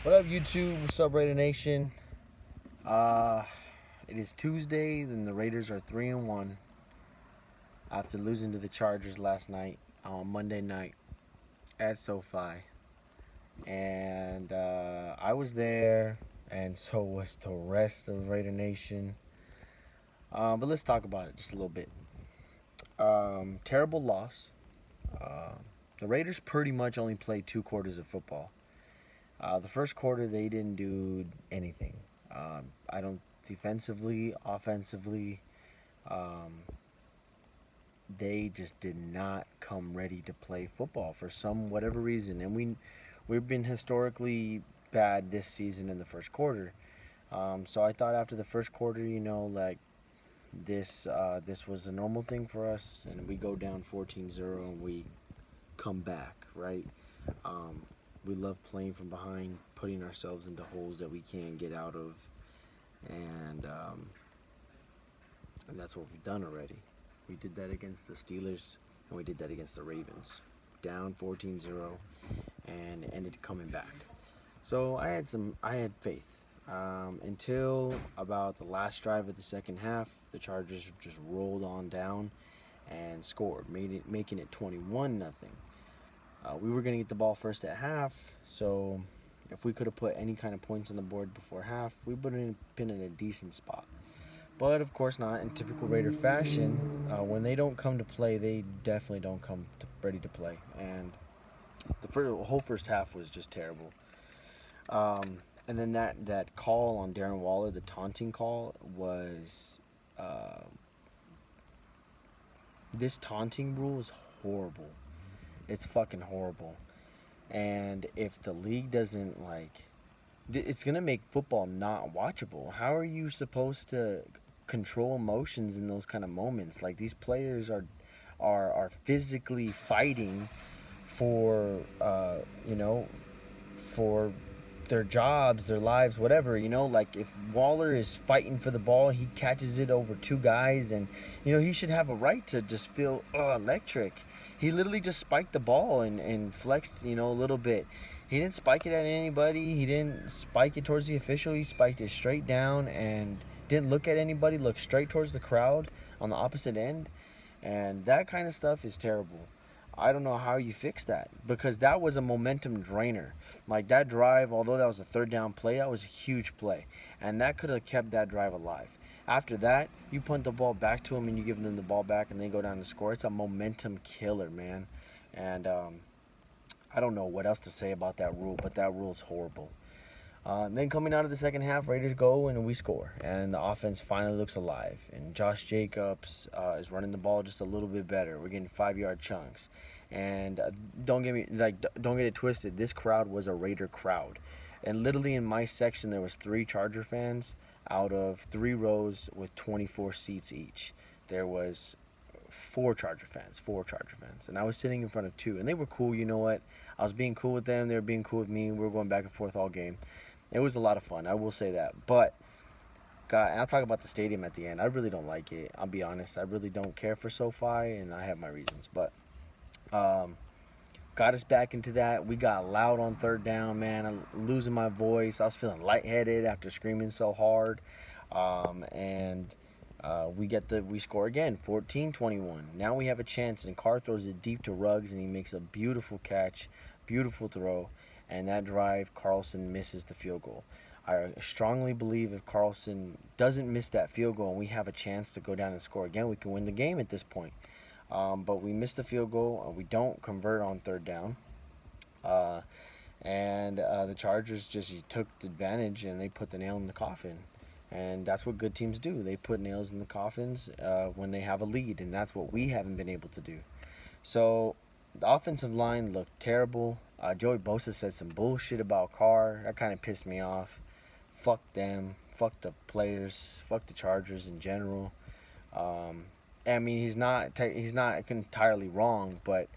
What up, YouTube? What's up, Raider Nation? Uh, it is Tuesday, and the Raiders are 3-1 after losing to the Chargers last night on Monday night at SoFi. And I was there, and so was the rest of Raider Nation. But let's talk about it just a little bit. Terrible loss. Uh, the Raiders pretty much only played 2 quarters of football. The first quarter, they didn't do anything. I don't defensively, offensively. Um, they just did not come ready to play football for some whatever reason, and we've been historically bad this season in the first quarter. So I thought after the first quarter, like this was a normal thing for us, and we go down 14-0 and we come back, right? Um, we love playing from behind, putting ourselves into holes that we can't get out of, and and that's what we've done already. We did that against the Steelers, and we did that against the Ravens. Down 14-0 and ended coming back. So I had faith until about the last drive of the second half. The Chargers just rolled on down and scored, making it 21-0. We were going to get the ball first at half, so if we could have put any kind of points on the board before half, we would have been in a decent spot. But of course not. In typical Raider fashion, when they don't come to play, they definitely don't come ready to play. And the whole first half was just terrible. And then that call on Darren Waller, the taunting call, was this taunting rule is horrible. It's fucking horrible. And if the league doesn't it's gonna make football not watchable. How are you supposed to control emotions in those kind of moments? Like, these players are physically fighting for for their jobs, their lives, whatever. Like, if Waller is fighting for the ball, he catches it over 2 guys, and he should have a right to just feel electric. He literally just spiked the ball and flexed, a little bit. He didn't spike it at anybody. He didn't spike it towards the official. He spiked it straight down and didn't look at anybody, looked straight towards the crowd on the opposite end. And that kind of stuff is terrible. I don't know how you fix that, because that was a momentum drainer. Like, that drive, although that was a third down play, that was a huge play. And that could have kept that drive alive. After that, you punt the ball back to them and you give them the ball back and they go down and score. It's a momentum killer, man. And I don't know what else to say about that rule, but that rule is horrible. Then coming out of the second half, Raiders go and we score, and the offense finally looks alive. And Josh Jacobs is running the ball just a little bit better. We're getting 5-yard chunks, and don't get it twisted. This crowd was a Raider crowd, and literally in my section there was 3 Charger fans out of 3 rows with 24 seats each. There was 4 Charger fans, and I was sitting in front of 2, and they were cool. You know what? I was being cool with them. They were being cool with me. We were going back and forth all game. It was a lot of fun, I will say that. But, God, and I'll talk about the stadium at the end. I really don't like it. I'll be honest. I really don't care for SoFi, and I have my reasons. But got us back into that. We got loud on third down, man. I'm losing my voice. I was feeling lightheaded after screaming so hard. We score again, 14-21. Now we have a chance, and Carr throws it deep to Ruggs, and he makes a beautiful catch, beautiful throw. And that drive, Carlson misses the field goal. I strongly believe if Carlson doesn't miss that field goal and we have a chance to go down and score again, we can win the game at this point. But we missed the field goal, and we don't convert on third down. The Chargers just took advantage, and they put the nail in the coffin. And that's what good teams do. They put nails in the coffins when they have a lead, and that's what we haven't been able to do. So the offensive line looked terrible. Joey Bosa said some bullshit about Carr. That kind of pissed me off. Fuck them. Fuck the players. Fuck the Chargers in general. I mean, he's not entirely wrong, but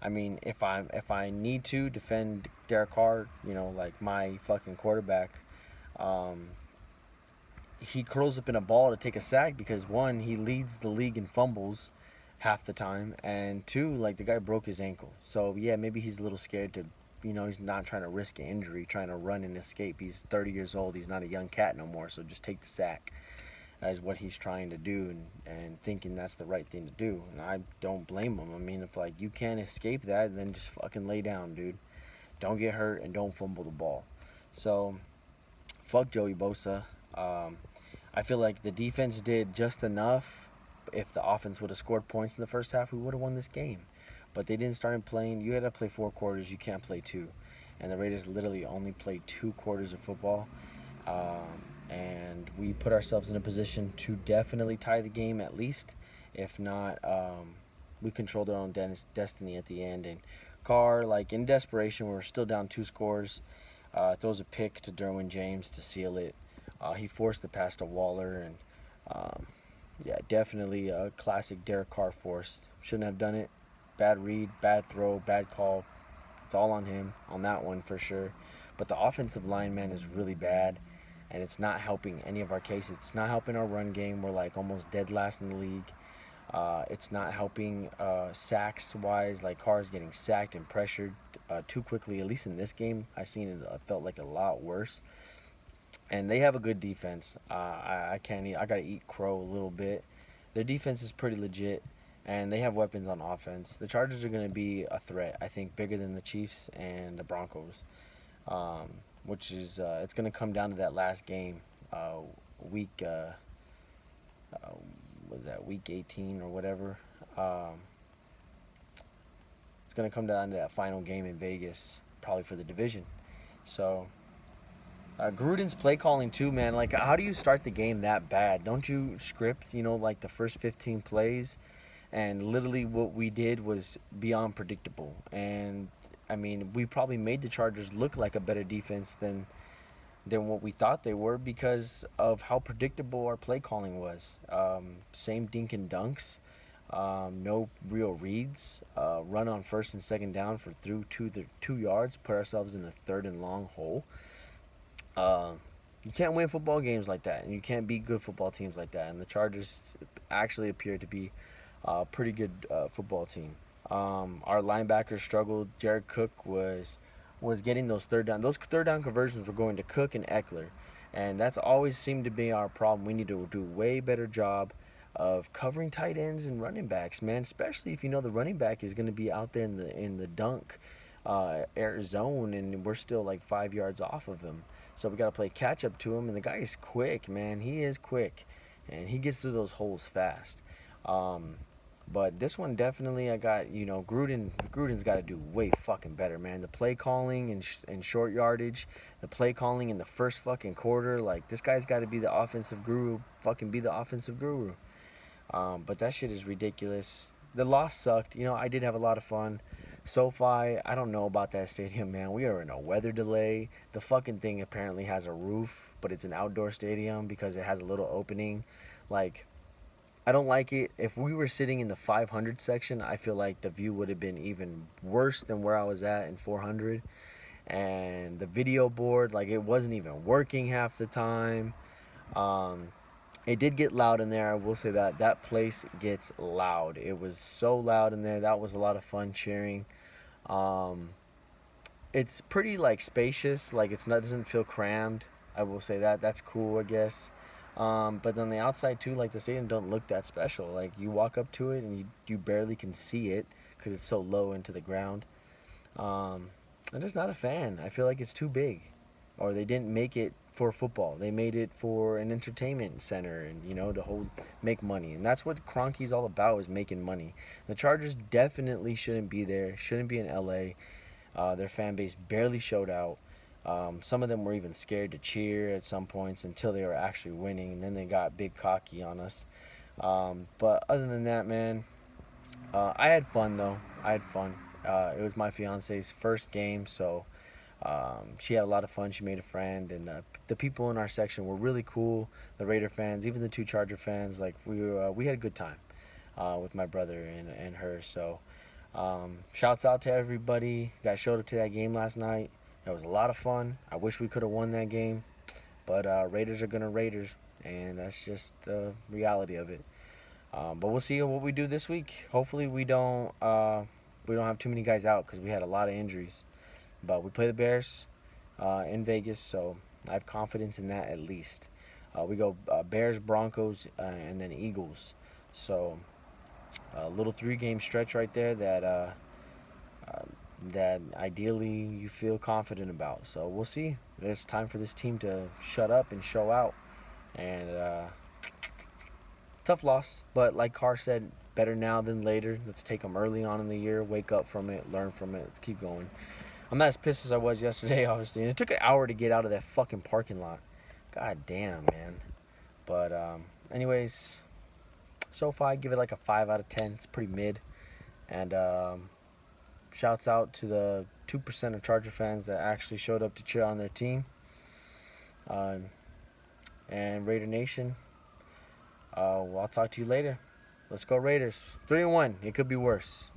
I mean, if I need to defend Derek Carr, like my fucking quarterback, he curls up in a ball to take a sack because, one, he leads the league in fumbles half the time, and 2, like, the guy broke his ankle. So yeah, maybe he's a little scared to he's not trying to risk an injury, trying to run and escape. He's 30 years old. He's not a young cat no more. So just take the sack, is what he's trying to do, and thinking that's the right thing to do. And I don't blame him. I mean, if like you can't escape that, then just fucking lay down, dude. Don't get hurt and don't fumble the ball. So fuck Joey Bosa. Um, I feel like the defense did just enough. If the offense would have scored points in the first half, we would have won this game. But they didn't start playing. You had to play 4 quarters. You can't play two. And the Raiders literally only played 2 quarters of football. And we put ourselves in a position to definitely tie the game at least. If not, we controlled our own destiny at the end. And Carr, like in desperation, we were still down 2 scores. Throws a pick to Derwin James to seal it. He forced the pass to Waller, and yeah, definitely a classic Derek Carr forced. Shouldn't have done it. Bad read, bad throw, bad call. It's all on him on that one for sure. But the offensive line, man, is really bad, and it's not helping any of our cases. It's not helping our run game. We're like almost dead last in the league. It's not helping sacks wise. Like Carr's getting sacked and pressured too quickly. At least in this game, I seen it. Felt like a lot worse. And they have a good defense. I can't eat. I gotta eat crow a little bit. Their defense is pretty legit, and they have weapons on offense. The Chargers are gonna be a threat. I think bigger than the Chiefs and the Broncos, which is it's gonna come down to that last game, week was that week 18 or whatever. It's gonna come down to that final game in Vegas, probably for the division. So Gruden's play calling too, man. Like, how do you start the game that bad? Don't you script, like the first 15 plays? And literally what we did was beyond predictable. And, I mean, we probably made the Chargers look like a better defense than what we thought they were because of how predictable our play calling was. Same dink and dunks. No real reads. Run on first and second down for through 2 yards. Put ourselves in a third and long hole. You can't win football games like that, and you can't beat good football teams like that. And the Chargers actually appeared to be a pretty good football team. Our linebackers struggled. Jared Cook was getting those third down. Those third down conversions were going to Cook and Eckler, and that's always seemed to be our problem. We need to do a way better job of covering tight ends and running backs, man. Especially if the running back is going to be out there in the dunk air zone, and we're still like 5 yards off of him. So we got to play catch up to him, and the guy is quick, man. He is quick, and he gets through those holes fast. But this one definitely, I got Gruden's got to do way fucking better, man. The play calling and short yardage, the play calling in the first fucking quarter, like this guy's got to be the offensive guru, fucking be the offensive guru. But that shit is ridiculous. The loss sucked. I did have a lot of fun. SoFi, I don't know about that stadium, man. We are in a weather delay. The fucking thing apparently has a roof, but it's an outdoor stadium because it has a little opening. Like, I don't like it. If we were sitting in the 500 section, I feel like the view would have been even worse than where I was at in 400. And the video board, like, it wasn't even working half the time. It did get loud in there. I will say that place gets loud. It was so loud in there. That was a lot of fun cheering. It's pretty like spacious. Like doesn't feel crammed. I will say that's cool, I guess. But on the outside too, like the stadium don't look that special. Like you walk up to it and you barely can see it because it's so low into the ground. I'm just not a fan. I feel like it's too big, or they didn't make it for football. They made it for an entertainment center and to make money. And that's what Kroenke's all about, is making money. The Chargers definitely shouldn't be there. Shouldn't be in LA. Their fan base barely showed out. Some of them were even scared to cheer at some points until they were actually winning, and then they got big cocky on us. But other than that, man, I had fun though. I had fun. It was my fiance's first game, so she had a lot of fun. She made a friend, and the people in our section were really cool. The Raider fans, even the two Charger fans, like we had a good time with my brother and her. So shouts out to everybody that showed up to that game last night. It was a lot of fun. I wish we could have won that game, but Raiders are gonna Raiders, and that's just the reality of it. But we'll see what we do this week. Hopefully we don't have too many guys out because we had a lot of injuries. But we play the Bears in Vegas, so I have confidence in that at least. We go Bears, Broncos, and then Eagles. So a little 3-game stretch right there uh, that ideally you feel confident about. So we'll see. It's time for this team to shut up and show out. And tough loss, but like Carr said, better now than later. Let's take them early on in the year, wake up from it, learn from it. Let's keep going. I'm not as pissed as I was yesterday, obviously. And it took an hour to get out of that fucking parking lot. God damn, man. But anyways, so far I give it like a 5 out of 10. It's pretty mid. And shouts out to the 2% of Charger fans that actually showed up to cheer on their team. And Raider Nation, well, I'll talk to you later. Let's go Raiders. 3-1. It could be worse.